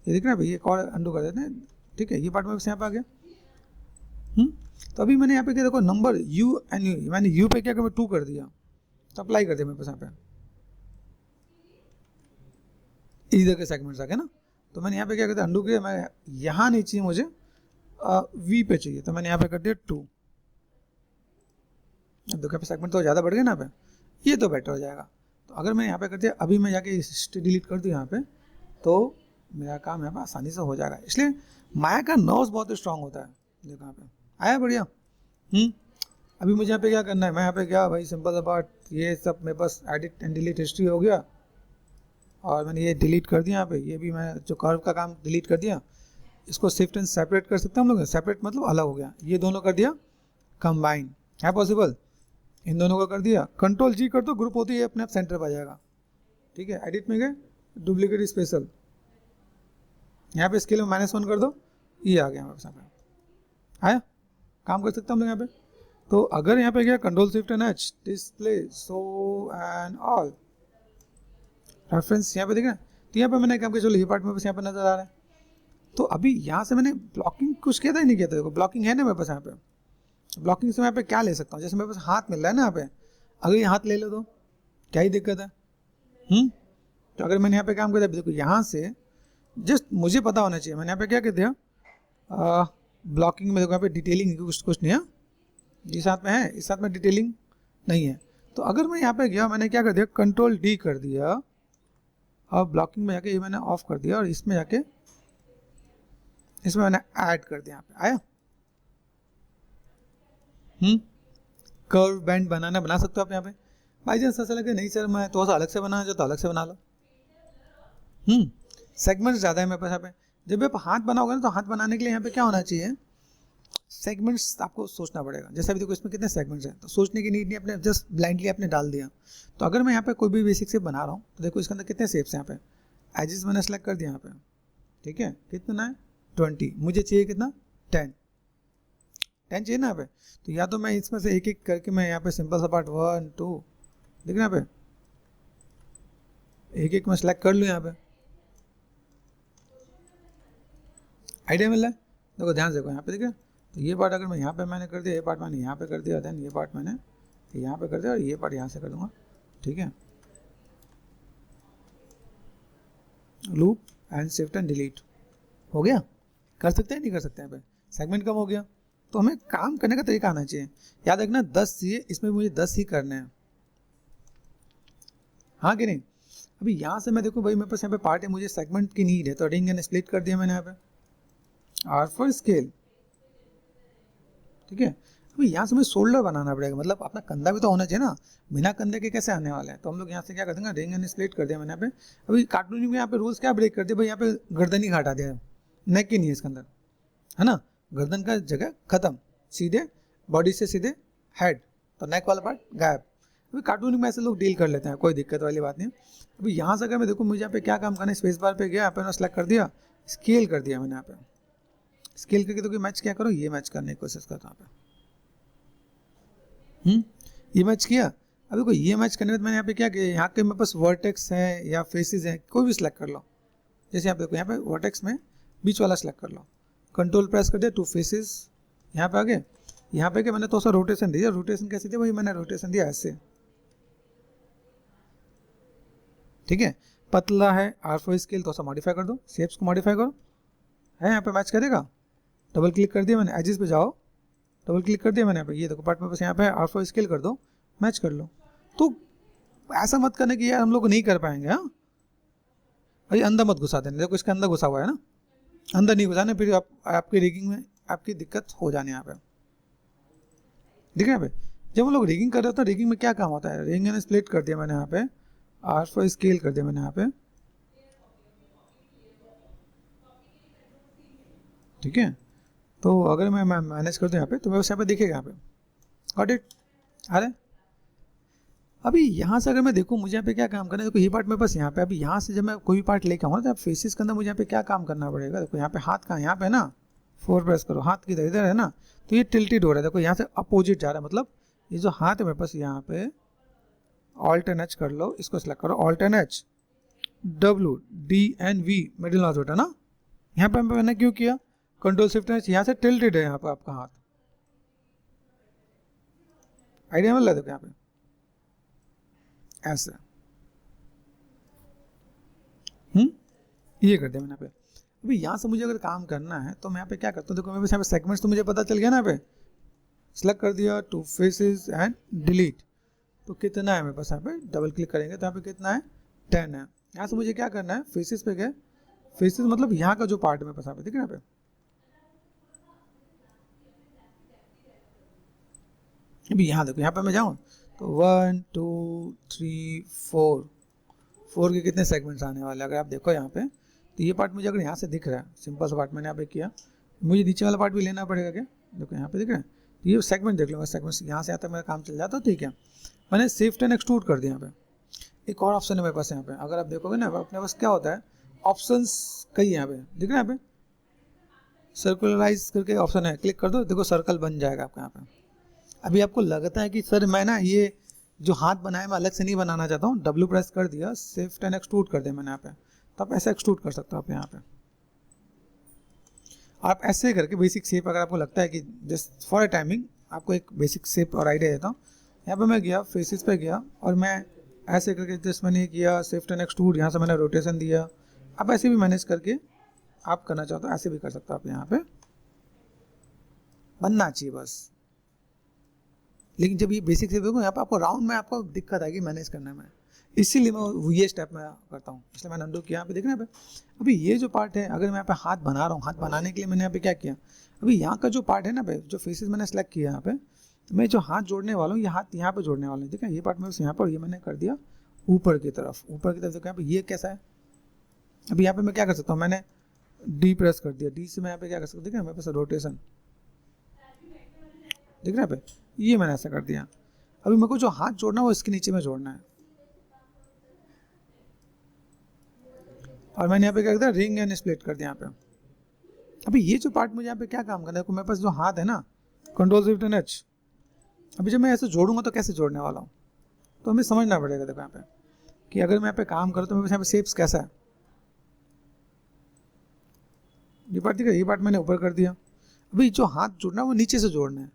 ये दिख रहा है भाई, ये और अंडू कर देते हैं, ठीक है। ये पार्ट में बस यहाँ पे आ गया। तो अभी मैंने यहाँ पे क्या देखो नंबर यू एंड यू, मैंने यू पे क्या कर 2 कर दिया, तो अप्लाई कर दिया मेरे पास यहाँ पे, इधर के सेगमेंट्स आ गए ना। तो मैंने यहाँ पे क्या करता अंडू किया, मैं यहाँ नहीं चाहिए मुझे, वी पे चाहिए, तो मैंने यहाँ पे कर दिया 2। अब देखो सेगमेंट तो ज़्यादा बढ़ गया ना पे, ये तो बेटर हो जाएगा। तो अगर मैं यहाँ पे कर दिया, अभी मैं जाके हिस्ट्री डिलीट कर दूँ यहाँ पे, तो मेरा काम यहाँ पे आसानी से हो जाएगा। इसलिए माया का नर्व्स बहुत स्ट्रांग होता है। देखो यहाँ पे आया बढ़िया। अभी मुझे यहाँ पे क्या करना है, मैं यहाँ पे क्या भाई सिंपल सा बात, ये सब मेरे पास एडिट एंड डिलीट हिस्ट्री हो गया, और मैंने ये डिलीट कर दिया यहाँ पे, ये भी मैं जो कर्व का काम डिलीट कर दिया। इसको शिफ्ट एंड सेपरेट कर सकते हैं हम लोग, सेपरेट मतलब अलग हो गया, ये दोनों कर दिया कंबाइन, है पॉसिबल। इन दोनों को कर दिया, कंट्रोल जी कर दो, ग्रुप होती है अपने आप सेंटर पर आ जाएगा, ठीक है। एडिट में गए, डुप्लीकेट स्पेशल, यहाँ पे स्केल में -1 कर दो, ये आ गया हमारे साथ, आया काम कर सकते हैं हम लोग यहाँ पे। तो अगर यहाँ पे गया control shift and H, display show and all reference यहाँ पे देख रहे हैं, तो यहाँ पे मैंने काम किया, चलो ये पार्ट में बस यहाँ पे नजर आ रहा है। तो अभी यहाँ से मैंने ब्लॉकिंग कुछ किया था ही नहीं किया था, देखो ब्लॉकिंग है ना मेरे पास यहाँ पे। ब्लॉकिंग से मैं यहाँ पे क्या ले सकता हूँ, जैसे मेरे पास हाथ मिल रहा है ना यहाँ पे, अगर ये हाथ ले लो तो क्या ही दिक्कत है। तो अगर मैंने यहाँ पे काम किया, देखो यहाँ से जस्ट मुझे पता होना चाहिए, मैंने यहाँ पे क्या कर दिया, ब्लॉकिंग में देखो यहाँ पे डिटेलिंग कुछ नहीं है, ये साथ में है, इस साथ में डिटेलिंग नहीं है। तो अगर मैं यहाँ पे गया, मैंने क्या कर दिया, कंट्रोल डी कर दिया, और ब्लॉकिंग में जाके ये मैंने ऑफ कर दिया, और इसमें जाके इसमें मैंने ऐड कर दिया, यहाँ पे आया। कर्व बैंड बना सकते हो आप यहाँ पे। बाई चांस ऐसा लगे नहीं सर मैं थोड़ा सा अलग से बनाना चाहता, अलग से बना लो। सेगमेंट ज़्यादा है मेरे पास यहाँ पे। जब आप हाथ बनाओगे ना, तो हाथ बनाने के लिए यहाँ पे क्या होना चाहिए, सेगमेंट्स आपको सोचना पड़ेगा। जैसे अभी देखो इसमें कितने सेगमेंट्स हैं, तो सोचने की नीड नहीं, अपने जस्ट ब्लाइंडली आपने डाल दिया। तो अगर मैं यहाँ पे कोई भी बेसिक शेप बना रहा हूँ तो देखो इसके अंदर कितने शेप्स हैं, यहाँ पे एजेस मैंने सेलेक्ट कर दिया यहाँ पे, ठीक है, कितना है 20, मुझे चाहिए कितना 10 चाहिए ना यहाँ पे। तो या तो मैं इसमें से एक एक करके मैं यहाँ पे सिंपल सा पार्ट 1 2 देख रहे यहाँ पे एक एक मैं सेलेक्ट कर लूँ यहाँ पे, आइडिया मिल रहा है। देखो ध्यान से देखो यहाँ पे, ठीक है, तो ये पार्ट अगर मैं यहाँ पे मैंने कर दिया, ये पार्ट मैंने यहाँ पे कर दिया, देन ये पार्ट मैंने यहाँ पे कर दिया और ये पार्ट यहाँ से कर दूंगा, ठीक है, loop and shift and delete हो गया। कर सकते हैं नहीं कर सकते हैं, यहाँ पे सेगमेंट कम हो गया। तो हमें काम करने का तरीका आना चाहिए। याद रखना 10 चाहिए, इसमें मुझे 10 ही करने हैं, हाँ कि नहीं। अभी यहाँ से मैं देखूँ भाई मेरे पास यहाँ पे पार्ट है, मुझे सेगमेंट की नीड है, तो रिंग एंड स्प्लिट कर दिया मैंने यहाँ पे R फॉर स्केल, ठीक है। अभी यहाँ से मुझे शोल्डर बनाना पड़ेगा, मतलब अपना कंधा भी तो होना चाहिए ना, बिना कंधे के कैसे आने वाला है। तो हम लोग यहाँ से क्या कर देंगे, रिंग एंड स्प्लिट कर दिया मैंने यहाँ पे। अभी कार्टूनिंग में यहाँ पे रूल्स क्या ब्रेक कर दिया भाई, यहाँ पे गर्दन ही घटा दिया, नेक ही नहीं है इसके अंदर, है ना, गर्दन का जगह खत्म, सीधे बॉडी से सीधे हेड, तो नेक वाला पार्ट गायब। अभी कार्टूनिंग में ऐसे लोग डील कर लेते हैं, कोई दिक्कत वाली बात नहीं। अभी यहाँ से अगर मैं देखूँ मुझे यहाँ पे क्या काम करना है, स्पेस बार पे गया, यहाँ पे मैंने सेलेक्ट कर दिया, स्केल कर दिया मैंने यहाँ पे, स्केल करके तो मैच क्या करो, ये मैच करने की कोशिश करता हूँ यहाँ पे, ये मैच किया। अभी कोई ये मैच करने में मैंने यहाँ पे क्या किया, यहाँ के मेरे पास वर्टेक्स है या फेसेस है, कोई भी सिलेक्ट कर लो। जैसे आप देखो यहाँ पे वर्टेक्स में बीच वाला सिलेक्ट कर लो, कंट्रोल प्रेस कर दिया, 2 फेसेस यहाँ पे आ गए। यहाँ पे क्या मैंने तो सा रोटेशन दिया, रोटेशन कैसे दिया, वही मैंने रोटेशन दिया ऐसे, ठीक है। पतला है R फॉर स्केल, तो सा मॉडिफाई कर दो, शेप्स को मॉडिफाई करो, है यहाँ पे मैच करेगा। डबल क्लिक कर दिया मैंने, एजेस पे जाओ, डबल क्लिक कर दिया मैंने यहाँ पे, ये देखो पार्ट में बस यहाँ पे R फॉर स्केल कर दो, मैच कर लो। तो ऐसा मत करने की यार हम लोग नहीं कर पाएंगे, हाँ भाई अंदर मत घुसा देने, देखो इसके अंदर घुसा हुआ है ना, अंदर नहीं घुसाने, फिर आपकी रिगिंग में आपकी दिक्कत हो जाने यहाँ पे, दिख रहा है यहाँ पे। जब हम लोग रिगिंग कर रहे होते हैं, रिगिंग में क्या काम होता है, रिंग एंड स्प्लिट कर दिया मैंने यहाँ पे, R फॉर स्केल कर दिया मैंने यहाँ पे, ठीक है। तो अगर मैं मैनेज कर दूँ यहाँ पे, तो मैं बस यहाँ पे दिखेगा यहाँ पे, गॉट इट। अरे अभी यहाँ से अगर मैं देखूँ मुझे यहाँ पे क्या काम करना है, देखो ये पार्ट मेरे पास यहाँ पे, अभी यहाँ से जब मैं कोई भी पार्ट लेके आऊँ तो फेसेस के अंदर मुझे यहाँ पे क्या काम करना पड़ेगा। देखो यहाँ पे हाथ कहाँ, यहाँ पे ना 4 प्रेस करो, हाथ किधर इधर है ना, तो ये टिल्टेड हो रहा है, देखो यहाँ से अपोजिट जा रहा है, मतलब ये जो हाथ है मेरे पास यहाँ पे ऑल्टरनेट कर लो, इसको सिलेक्ट करो, ऑल्टरनेट WDNV मिडिल नॉच होता है ना, यहाँ पे मैंने क्यों किया, कंट्रोल शिफ्ट एच, यहाँ से टिल्टेड है यहाँ पे आपका हाथ, आइडिया मिल रहा है देखो यहाँ पे ऐसा, ये कर दिया मैंने यहाँ पे। अभी यहाँ से मुझे अगर काम करना है तो मैं यहाँ पे क्या करता हूँ, देखो मेरे पास यहाँ पे सेगमेंट्स तो मुझे पता चल गया ना, यहाँ पे सिलेक्ट कर दिया, 2 फेसेस एंड डिलीट, तो कितना है मेरे पास यहाँ पे, डबल क्लिक करेंगे तो यहाँ पे कितना है 10 है। यहाँ से मुझे क्या करना है, फेसेस पे गए, फेसेस मतलब यहाँ का जो पार्ट है मेरे पास यहाँ पे, ठीक है यहाँ पे, अभी यहाँ देखो यहाँ पे मैं जाऊँ तो 1 2 3 4 के कितने सेगमेंट्स आने वाले हैं। अगर आप देखो यहाँ पे तो ये पार्ट मुझे अगर यहाँ से दिख रहा है, सिंपल सा पार्ट मैंने यहाँ पे किया, मुझे नीचे वाला पार्ट भी लेना पड़ेगा क्या, देखो यहाँ पे दिख रहा है, तो ये सेगमेंट देख लो, सेगमेंट्स यहाँ से आता मेरा काम चल जाता, ठीक है। मैंने शिफ्ट एंड एक्सट्रूड कर दिया यहाँ पे। एक और ऑप्शन है मेरे पास यहाँ पे, अगर आप देखोगे ना अपने पास क्या होता है, ऑप्शंस कई यहाँ पे दिख रहा है, यहाँ पे सर्कुलराइज करके ऑप्शन है, क्लिक कर दो, देखो सर्कल बन जाएगा आपका यहाँ पे। अभी आपको लगता है कि सर मैं ना ये जो हाथ बनाया मैं अलग से नहीं बनाना चाहता हूँ, W प्रेस कर दिया, शिफ्ट एंड एक्सट्रूड कर दिया मैंने यहाँ पे, तो आप ऐसे एक्सट्रूड कर सकते हो आप यहाँ पे। आप ऐसे करके बेसिक शेप, अगर आपको लगता है कि जस्ट फॉर अ टाइमिंग आपको एक बेसिक शेप और आइडिया देता हूँ, यहाँ पे मैं गया फेसेस पे गया और मैं ऐसे करके जस्ट मैंने किया, शिफ्ट एंड एक्सट्रूड, यहाँ से मैंने रोटेशन दिया। आप ऐसे भी मैनेज करके आप करना चाहते हो, ऐसे भी कर सकते हो आप, यहाँ पे बनना चाहिए बस। लेकिन जब ये बेसिक से देखो यहाँ पे आपको राउंड में आपको दिक्कत आएगी मैनेज करने में, इसीलिए मैं ये स्टेप में करता हूँ, इसलिए मैंने अंडू किया। यहाँ पे देखना है अभी ये जो पार्ट है, अगर मैं यहाँ पे हाथ बना रहा हूँ, हाथ बनाने के लिए मैंने यहाँ पे क्या किया, अभी यहाँ का जो पार्ट है ना भाई, जो फेसेस मैंने सेलेक्ट किया यहाँ पे, तो मैं जो हाथ जोड़ने वाला हूँ, ये हाथ यहाँ पे जोड़ने वाला हूँ, ठीक है। ये पार्ट में यहाँ पर ये मैंने कर दिया ऊपर की तरफ, देखो यहाँ पे ये कैसा है। अभी यहाँ पे मैं क्या कर सकता हूँ, मैंने D प्रेस कर दिया, D से मैं यहाँ पे क्या कर सकता हूँ, ठीक है, मेरे पास रोटेशन दिख रहा है पे, ये मैंने ऐसा कर दिया। अभी मेरे को जो हाथ जोड़ना है वो इसके नीचे में जोड़ना है, और मैंने यहाँ पे क्या कर दिया, रिंग एंड स्प्लिट कर दिया यहाँ पे। अभी ये जो पार्ट मुझे यहाँ पे क्या काम करना है, मेरे पास जो हाथ है ना, कंट्रोल शिफ्ट एंड एच, अभी जब मैं ऐसे जोड़ूंगा तो कैसे जोड़ने वाला हूँ, तो हमें समझना पड़ेगा। देखो यहाँ पे कि अगर मैं यहाँ पे काम करूँ तो मेरे पास यहाँ पे शेप्स कैसा है, ये पार्ट दिख रहा है, ये पार्ट मैंने ऊपर कर दिया। अभी जो हाथ जोड़ना है वो नीचे से जोड़ना है।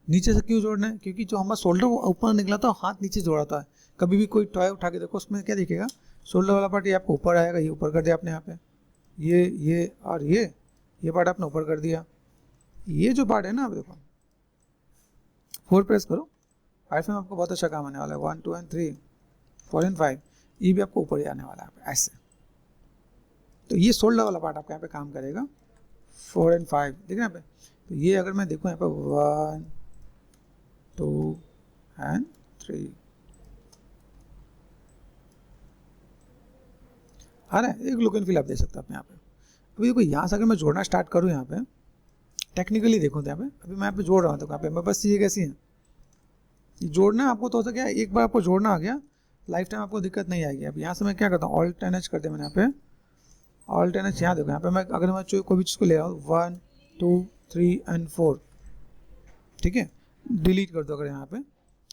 नीचे से क्यों जोड़ना है, क्योंकि जो हमारा शोल्डर वो ऊपर निकला था, हाथ नीचे जोड़ा था। कभी भी कोई टॉय उठा के देखो, उसमें क्या दिखेगा, शोल्डर वाला पार्ट ये आपको ऊपर आएगा, ये ऊपर कर दिया आपने यहाँ पे, ये और ये पार्ट आपने ऊपर कर दिया। ये जो पार्ट है ना, आप देखो 4 प्रेस करो, 5 में आपको बहुत अच्छा काम आने वाला है, 1 2 एंड 3 4 एंड 5, ये भी आपको ऊपर ही आने वाला है ऐसे। तो ये शोल्डर वाला पार्ट आपका यहाँ पे काम करेगा, 4 एंड 5 दिख रहा है यहाँ पे। तो ये अगर मैं देखूँ यहाँ पे 1 2 एंड 3 आ रहा है, एक लुक एंड फील आप दे सकते हैं आप यहाँ पे। अभी देखो यहाँ से अगर मैं जोड़ना स्टार्ट करूँ, यहाँ पे टेक्निकली देखो तो यहाँ पे अभी मैं यहाँ पे जोड़ रहा हूँ, तो यहाँ पे मेरे पास चीज़ें कैसी हैं, ये जोड़ना आपको तो हो सके, एक बार आपको जोड़ना आ गया, लाइफ टाइम आपको दिक्कत नहीं आएगी। अब यहाँ से मैं क्या करता हूँ, ऑल्ट एन एच कर दिया मैंने यहाँ पे, ऑल्ट एन एच। यहाँ देखो यहाँ पे मैं अगर मैं कोई भी चीज़ को ले रहा हूँ 1 2 3 एंड 4, ठीक है, डिलीट कर दो। अगर यहाँ पे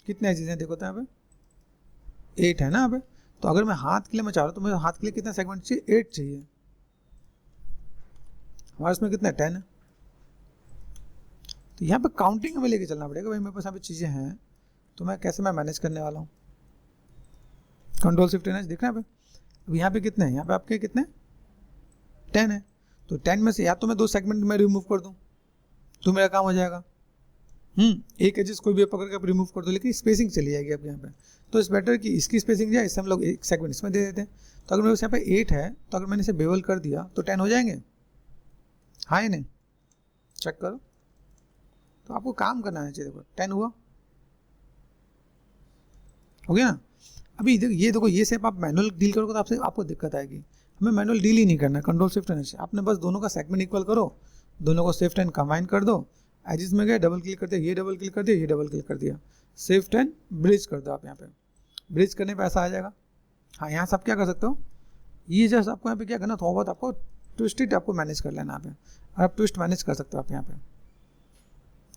कितने चीज़ें देखो तो यहाँ पे 8 है ना यहाँ पे, तो अगर मैं हाथ के लिए मैं चाह रहा हूँ तो मेरे हाथ के लिए कितना सेगमेंट चाहिए, 8 चाहिए। हमारे इसमें कितना 10 है, तो यहाँ पे काउंटिंग हमें लेके चलना पड़ेगा। भाई मेरे पास यहाँ पे चीज़ें हैं, तो मैं कैसे मैं मैनेज करने वाला हूँ। कंट्रोल शिफ्ट एन एच दिख रहा है यहाँ पे। अब यहाँ पे कितने हैं, यहाँ पे आपके कितने 10 है, तो 10 में से या तो मैं 2 सेगमेंट में रिमूव कर दूँ तो मेरा काम हो जाएगा। एक एजेस कोई भी पकड़ के आप रिमूव कर दो, लेकिन स्पेसिंग चली जाएगी आपके यहाँ पे। तो इस बेटर कि इसकी स्पेसिंग जाए, इससे हम लोग एक सेगमेंट इसमें दे देते हैं। तो अगर मेरे पास यहाँ पे 8 है, तो अगर मैंने इसे बेवल कर दिया तो 10 हो जाएंगे, हाँ या नहीं, चेक करो। तो आपको काम करना है, देखो 10 हुआ, हो गया ना। अभी ये देखो, ये शेप आप मैनुअल डील करोगे तो आपसे आपको दिक्कत आएगी। हमें मैनुअल डील ही नहीं करना है, कंट्रोल शिफ्ट एन एच। आपने बस दोनों का सेगमेंट इक्वल करो, दोनों को शिफ्ट एंड कंबाइन कर दो, एजिस में गए, डबल क्लिक कर दिया, ये डबल क्लिक कर दिया, ये डबल क्लिक कर दिया, शिफ्ट एंड ब्रिज कर दो। आप यहाँ पे ब्रिज करने पे ऐसा आ जाएगा। हाँ, यहाँ से आप क्या कर सकते हो, ये जैसे आपको यहाँ पे क्या करना, थोड़ा बहुत आपको ट्विस्टेड आपको मैनेज कर लेना यहाँ पे, और आप ट्विस्ट मैनेज कर सकते हो आप यहाँ पे,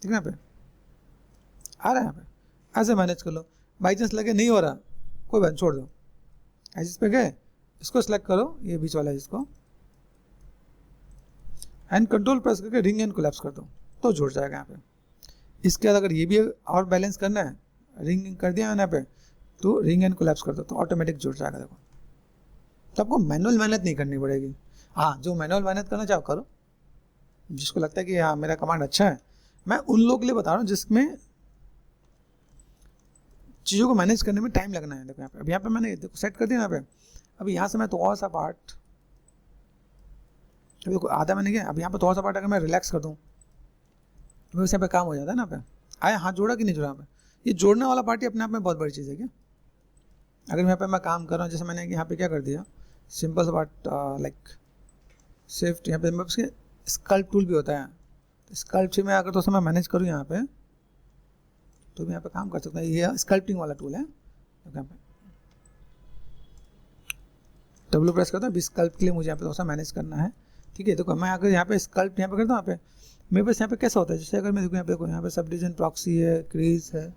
ठीक है। यहाँ पे आ रहा है, यहाँ पे ऐसे मैनेज कर लो। बाई चांस लगे नहीं हो रहा, कोई बात छोड़ दो, एजिस पे गए, इसको सेलेक्ट करो, ये बीच वाला जिसको, एंड कंट्रोल प्रेस करके रिंग एंड कोलैप्स कर दो, तो जुड़ जाएगा यहाँ पे। इसके बाद अगर ये भी और बैलेंस करना है, रिंग कर दिया यहाँ पे, तो रिंग एंड कोलैप्स कर दो, तो ऑटोमेटिक जुड़ जाएगा। देखो, तो आपको मैनुअल मेहनत नहीं करनी पड़ेगी। हाँ, जो मैनुअल मेहनत करना चाहो करो, जिसको लगता है कि हाँ मेरा कमांड अच्छा है। मैं उन लोगों के लिए बता रहा हूँ जिसमें चीज़ों को मैनेज करने में टाइम लगना है। देखो यहाँ पे, अब यहाँ पे मैंने देखो सेट कर दिया यहाँ पे। अभी यहाँ से मैं थोड़ा सा पार्ट, अभी देखो आधा मैंने किया, अब यहाँ पे थोड़ा सा पार्ट अगर मैं रिलैक्स कर दूँ तो मेरे यहाँ पे काम हो जाता है ना। पे आया, हाथ जोड़ा कि नहीं जोड़ा। यहाँ पे ये जोड़ने वाला पार्ट ही अपने आप में बहुत बड़ी चीज़ है क्या। अगर यहाँ पे मैं काम कर रहा हूँ, जैसे मैंने यहाँ पे क्या कर दिया, सिंपल सा पार्ट लाइक शिफ्ट, यहाँ पे उसके स्कल्प टूल भी होता है, तो स्कल्प से मैं अगर तो समय मैनेज करूँ यहाँ पे, तो मैं यहाँ पे काम कर सकता हूँ। ये स्कल्पटिंग वाला टूल है, तो यहाँ पे डब्ल्यू प्रेस करता हूँ। अभी स्कल्प के लिए मुझे यहाँ पे थोड़ा सा मैनेज करना है, ठीक है। तो मैं अगर यहाँ पे स्कल्प यहाँ पे करता हूँ, यहाँ पे मेरे पास यहाँ पे कैसा होता है, जैसे अगर मैं देखूँ यहाँ पे सब डिवीजन प्रॉक्सी है, क्रीज है,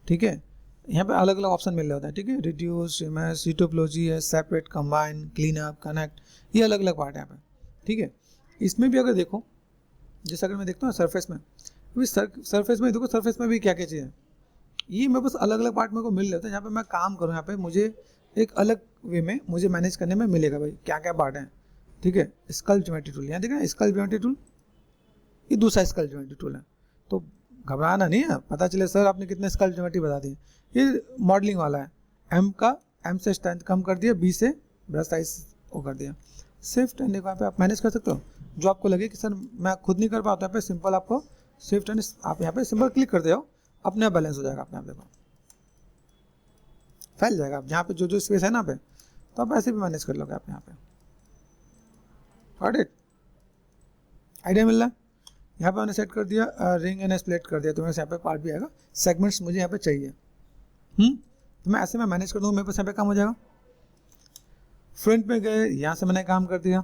ठीक है। यहाँ पे अलग अलग ऑप्शन मिल रहे होता है, ठीक है। रिड्यूस, रिमैश, टोपोलॉजी है, separate, combine, clean up, connect, ये अलग अलग पार्ट है यहाँ पे, ठीक है। इसमें भी अगर देखो, जैसे अगर मैं देखता हूँ सरफेस में, अभी सरफेस में देखो, सरफेस में भी क्या क्या चीज़ है, ये मेरे पास अलग अलग पार्ट मेरे को मिल रहे होते हैं। यहाँ पे मैं काम करूँ, यहाँ पे मुझे एक अलग वे में मुझे मैनेज करने में मिलेगा भाई क्या क्या पार्ट हैं, ठीक है। स्कल्प ज्योमेट्री टूल, यहाँ देखना स्कल्प ज्योमेट्री टूल, ये दूसरा स्कल्प ज्योमेट्री टूल है। तो घबराना नहीं है, पता चले सर आपने कितने स्कल्प ज्योमेट्री बता दिए। ये मॉडलिंग वाला है, एम से स्ट्रेंथ कम कर दिया, बी से ब्रश साइज वो कर दिया, शिफ्ट एंड यहाँ पे आप मैनेज कर सकते हो। जो आपको लगे कि सर मैं खुद नहीं कर पाता, यहाँ पे सिंपल आपको शिफ्ट एंड आप यहाँ पे सिंपल क्लिक कर दे, अपने आप बैलेंस हो जाएगा। अपने आप देखो फैल जाएगा। आप यहाँ पे जो जो स्पेस है ना पे, तो आप ऐसे भी मैनेज कर लोगे आप यहाँ पे। गॉट इट, आइडिया मिल रहा है। यहाँ पे मैंने सेट कर दिया रिंग एंड स्प्लिट कर दिया, तो मेरे पास यहाँ पे पार्ट भी आएगा, सेगमेंट्स मुझे यहाँ पे चाहिए। तो मैं ऐसे में मैनेज कर दूँगा, मेरे पास यहाँ पे काम हो जाएगा। फ्रंट में गए, यहाँ से मैंने काम कर दिया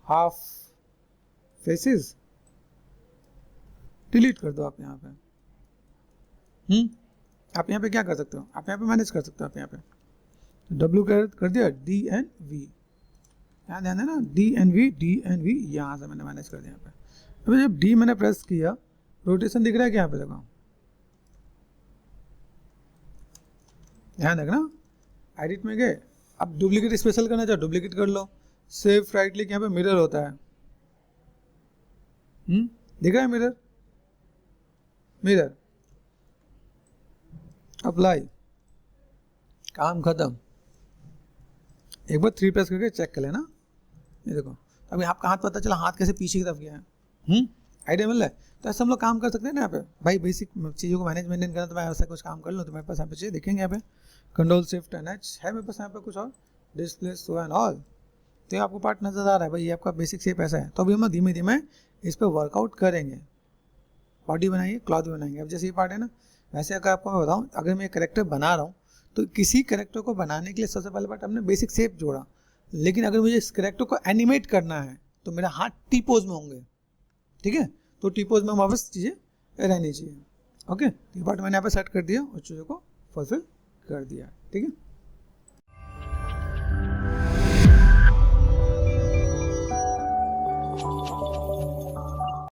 हाफ फेसेस, डिलीट कर दो आप यहाँ पे। आप यहाँ पे क्या कर सकते हो, आप यहाँ पे मैनेज कर सकते हो। आप यहाँ पे डब्ल्यू कर दिया, डी एंड वी, यहाँ ध्यान देना, डी एंड वी, यहाँ से मैंने मैनेज कर दिया यहाँ पे। अभी जब डी मैंने प्रेस किया, रोटेशन दिख रहा है क्या यहाँ पे, देखो ध्यान देखना, एडिट में गए, अब डुप्लीकेट स्पेशल करना चाहो डुप्लीकेट कर लो, सेव राइट क्लिक, यहाँ पे मिरर होता है, दिख रहा है मिरर, अप्लाई, काम खत्म। एक बार 3 प्रेस करके चेक कर लेना, ये देखो अभी आपका हाथ पता चला, हाथ कैसे पीछे की तरफ गया है, आइडिया मिल रहा है। तो ऐसे हम लोग काम कर सकते हैं ना यहाँ पे भाई, बेसिक चीज़ों को मैनेज मेंटेन करना, तो मैं ऐसा कुछ काम कर लूँ, तो मेरे पास यहाँ पे चीज़ देखेंगे, यहाँ पे कंट्रोल शिफ्ट एंड एच है मेरे पास, यहाँ पे कुछ और डिस्प्ले शो एंड ऑल, तो ये आपको पार्ट नजर आ रहा है भाई, ये आपका बेसिक शेप ऐसा है। तो अभी हम धीमे धीमे इस पर वर्कआउट करेंगे, बॉडी बनाएंगे, क्लॉथ भी बनाएंगे। अब जैसे ये पार्ट है ना, वैसे अगर आपको मैं बताऊँ, अगर मैं कैरेक्टर बना रहा हूँ, तो किसी कैरेक्टर को बनाने के लिए सबसे पहले पार्ट हमने बेसिक शेप जोड़ा, लेकिन अगर मुझे इस कैरेक्टर को एनिमेट करना है तो मेरा हाथ टी पोज में होंगे, ठीक है, तो टी पोज में वापस चीज़ें रहनी चाहिए। ओके, ये पार्ट मैंने यहाँ पे सेट कर दिया और चीज़ों को फुलफिल कर दिया, ठीक है।